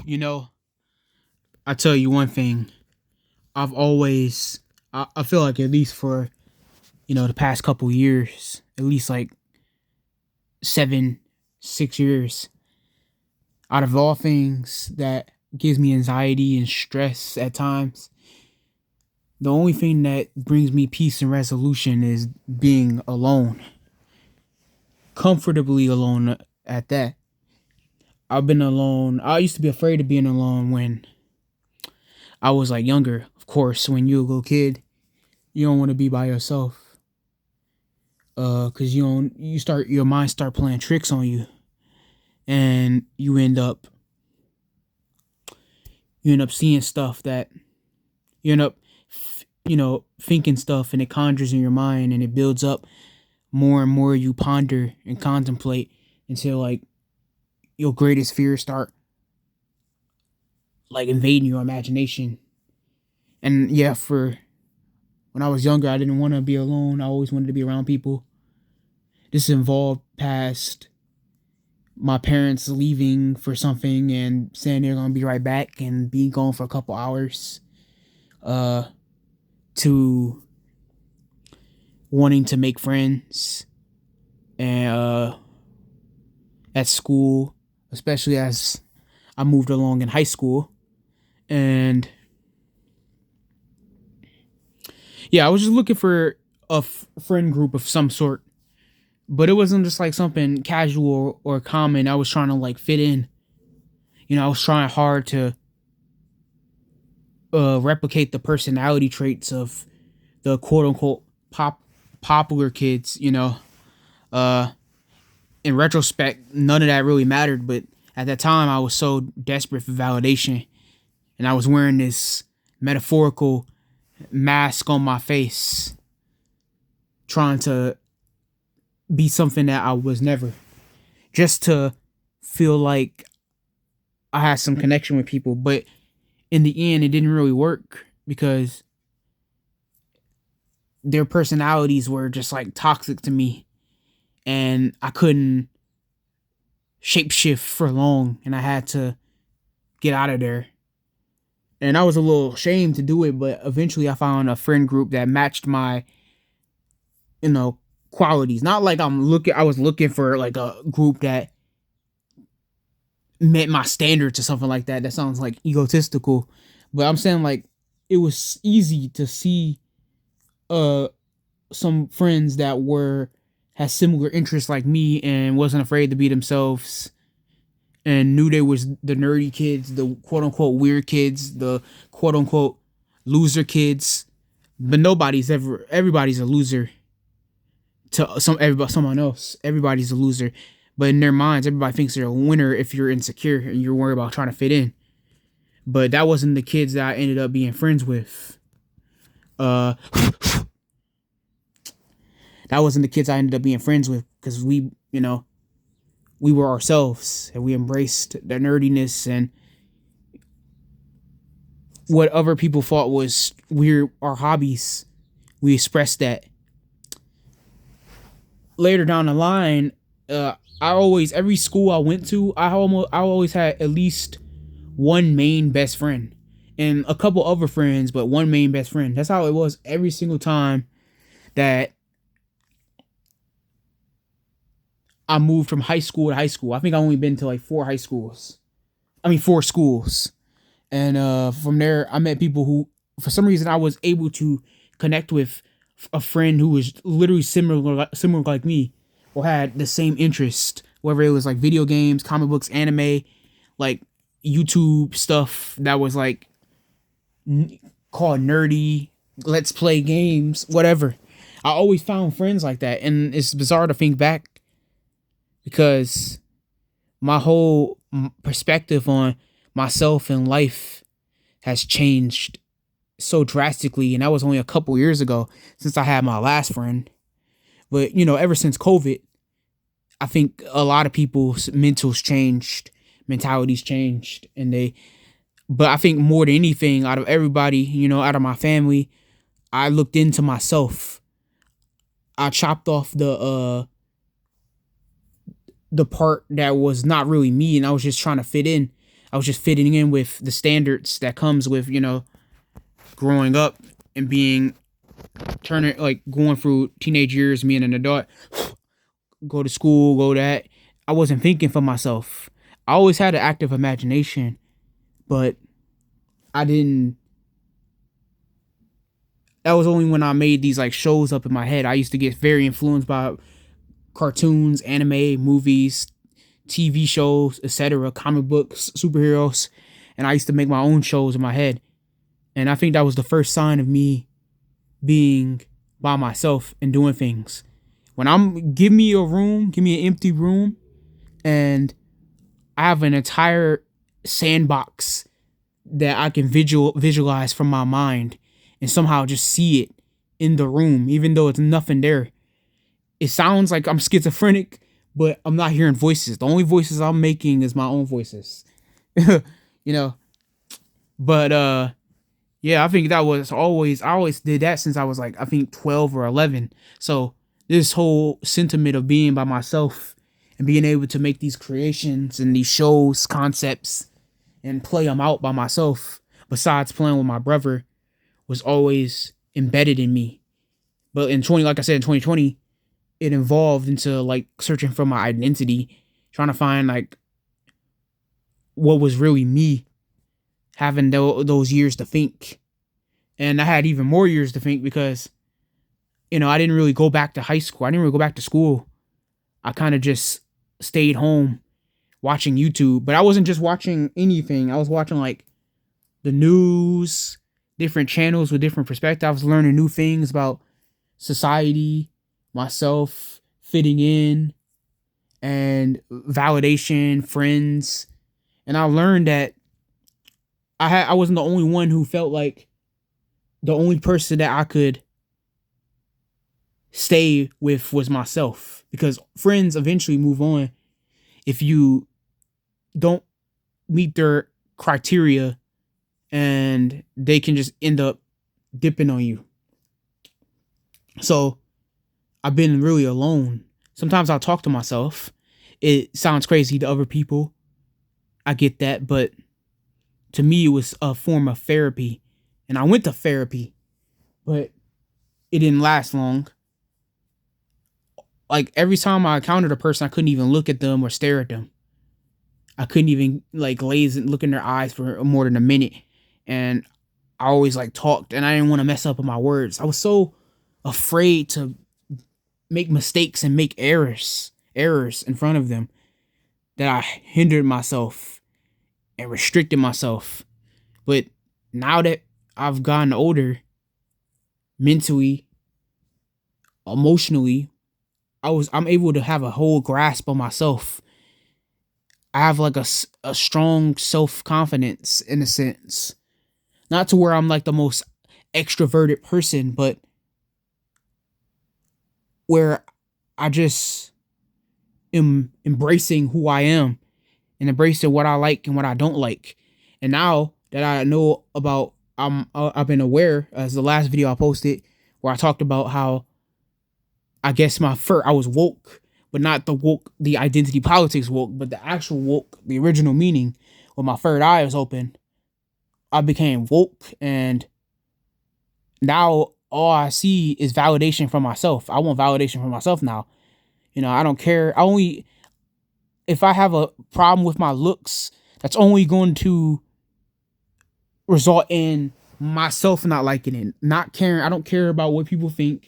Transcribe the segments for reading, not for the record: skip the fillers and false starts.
You know, I tell you one thing. I've always, I feel like at least for the past couple years, at least like 7, 6 years, out of all things that gives me anxiety and stress at times, the only thing that brings me peace and resolution is being alone, comfortably alone at that. I've been alone. I used to be afraid of being alone when I was like younger. Of course, when you're a little kid, you don't want to be by yourself. Cause you don't, your mind start playing tricks on you, and you end up seeing stuff that you end up, thinking stuff, and it conjures in your mind, and it builds up more and more. You ponder and contemplate until like your greatest fears start like invading your imagination. And yeah, for when I was younger, I didn't want to be alone. I always wanted to be around people. This involved past my parents leaving for something and saying they're gonna be right back and being gone for a couple hours. Uh, to wanting to make friends and at school, especially as I moved along in high school. And yeah, I was just looking for a friend group of some sort, but it wasn't just like something casual or common. I was trying to like fit in. I was trying hard to replicate the personality traits of the quote unquote popular kids. Uh, in retrospect, none of that really mattered, but at that time, I was so desperate for validation, and I was wearing this metaphorical mask on my face, trying to be something that I was never, just to feel like I had some connection with people. But in the end, it didn't really work because their personalities were just like toxic to me, and I couldn't shapeshift for long, and I had to get out of there. And I was a little ashamed to do it, but eventually I found a friend group that matched my, you know, qualities. Not like I was looking for like a group that met my standards or something like that. That sounds like egotistical, but I'm saying like it was easy to see uh some friends that were had similar interests like me and wasn't afraid to be themselves and knew they was the nerdy kids, the quote unquote weird kids, the quote unquote loser kids. But everybody's a loser to someone else. Everybody's a loser. But in their minds, everybody thinks they're a winner if you're insecure and you're worried about trying to fit in. But that wasn't the kids that I ended up being friends with. Uh that wasn't the kids I ended up being friends with because we were ourselves and we embraced the nerdiness and what other people thought was weird, our hobbies. We expressed that. Later down the line, I always every school I went to, I always had at least one main best friend and a couple other friends, but one main best friend. That's how it was every single time that I moved from high school to high school. I think I only been to like four schools. And from there, I met people who, for some reason, I was able to connect with a friend who was literally similar like me, or had the same interest, whether it was like video games, comic books, anime, like YouTube stuff that was like called nerdy, let's play games, whatever. I always found friends like that, and it's bizarre to think back because my whole perspective on myself and life has changed so drastically, and that was only a couple years ago since I had my last friend. But ever since COVID, I think a lot of people's mentalities changed, and they. But I think more than anything, out of everybody, out of my family, I looked into myself. I chopped off the part that was not really me, and I was just trying to fit in. I was just fitting in with the standards that comes with, growing up and being turning like going through teenage years, being an adult, go to school, go that. I wasn't thinking for myself. I always had an active imagination, but I didn't. That was only when I made these like shows up in my head. I used to get very influenced by cartoons, anime, movies, TV shows, etc., comic books, superheroes, and I used to make my own shows in my head. And I think that was the first sign of me being by myself and doing things. When I'm give me a room, give me an empty room, and I have an entire sandbox that I can visualize from my mind and somehow just see it in the room, even though it's nothing there. It sounds like I'm schizophrenic, but I'm not hearing voices. The only voices I'm making is my own voices. you know. But yeah, I think that was always I always did that since I was like I think 12 or 11. So this whole sentiment of being by myself and being able to make these creations and these shows, concepts, and play them out by myself, besides playing with my brother, was always embedded in me. But like I said, in 2020, it evolved into like searching for my identity, trying to find like what was really me, having those years to think. And I had even more years to think because, I didn't really go back to high school. I didn't really go back to school. I kind of just stayed home watching YouTube. But I wasn't just watching anything. I was watching like the news, different channels with different perspectives. I was learning new things about society, myself, fitting in, and validation, friends. And I learned that I wasn't the only one who felt like the only person that I could stay with was myself, because friends eventually move on if you don't meet their criteria, and they can just end up dipping on you. So I've been really alone. Sometimes I'll talk to myself. It sounds crazy to other people. I get that, but to me, it was a form of therapy. And I went to therapy, but it didn't last long. Like every time I encountered a person, I couldn't even look at them or stare at them. I couldn't even like look in their eyes for more than a minute. And I always like talked, and I didn't want to mess up on my words. I was so afraid to make mistakes and make errors in front of them that I hindered myself and restricted myself. But now that I've gotten older, mentally, emotionally, I'm able to have a whole grasp of myself. I have like a strong self-confidence in a sense. Not to where I'm like the most extroverted person, but where I just am embracing who I am and embracing what I like and what I don't like. And now that I know about, I've been aware, as the last video I posted where I talked about how I guess I was woke, but not the woke, the identity politics woke, but the actual woke, the original meaning. When my third eye was open, I became woke, and now all I see is validation from myself. I want validation from myself now. I don't care. If I have a problem with my looks, that's only going to result in myself not liking it, not caring. I don't care about what people think.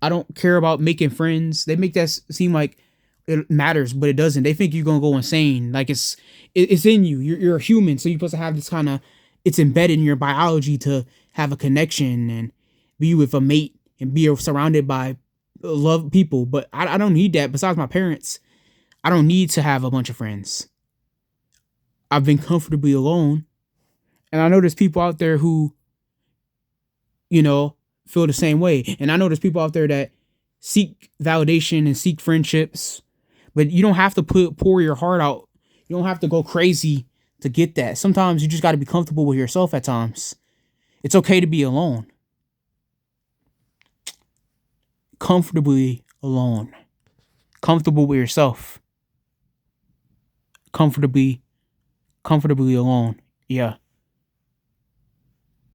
I don't care about making friends. They make that seem like it matters, but it doesn't. They think you're gonna go insane. Like it's in you. You're a human, so you're supposed to have this kind of. It's embedded in your biology to have a connection and be with a mate and be surrounded by love people. But I don't need that. Besides my parents, I don't need to have a bunch of friends. I've been comfortably alone, and I know there's people out there who, feel the same way. And I know there's people out there that seek validation and seek friendships, but you don't have to pour your heart out. You don't have to go crazy to get that. Sometimes you just got to be comfortable with yourself at times. It's okay to be alone. Comfortably alone. Comfortable with yourself. comfortably, comfortably alone. Yeah.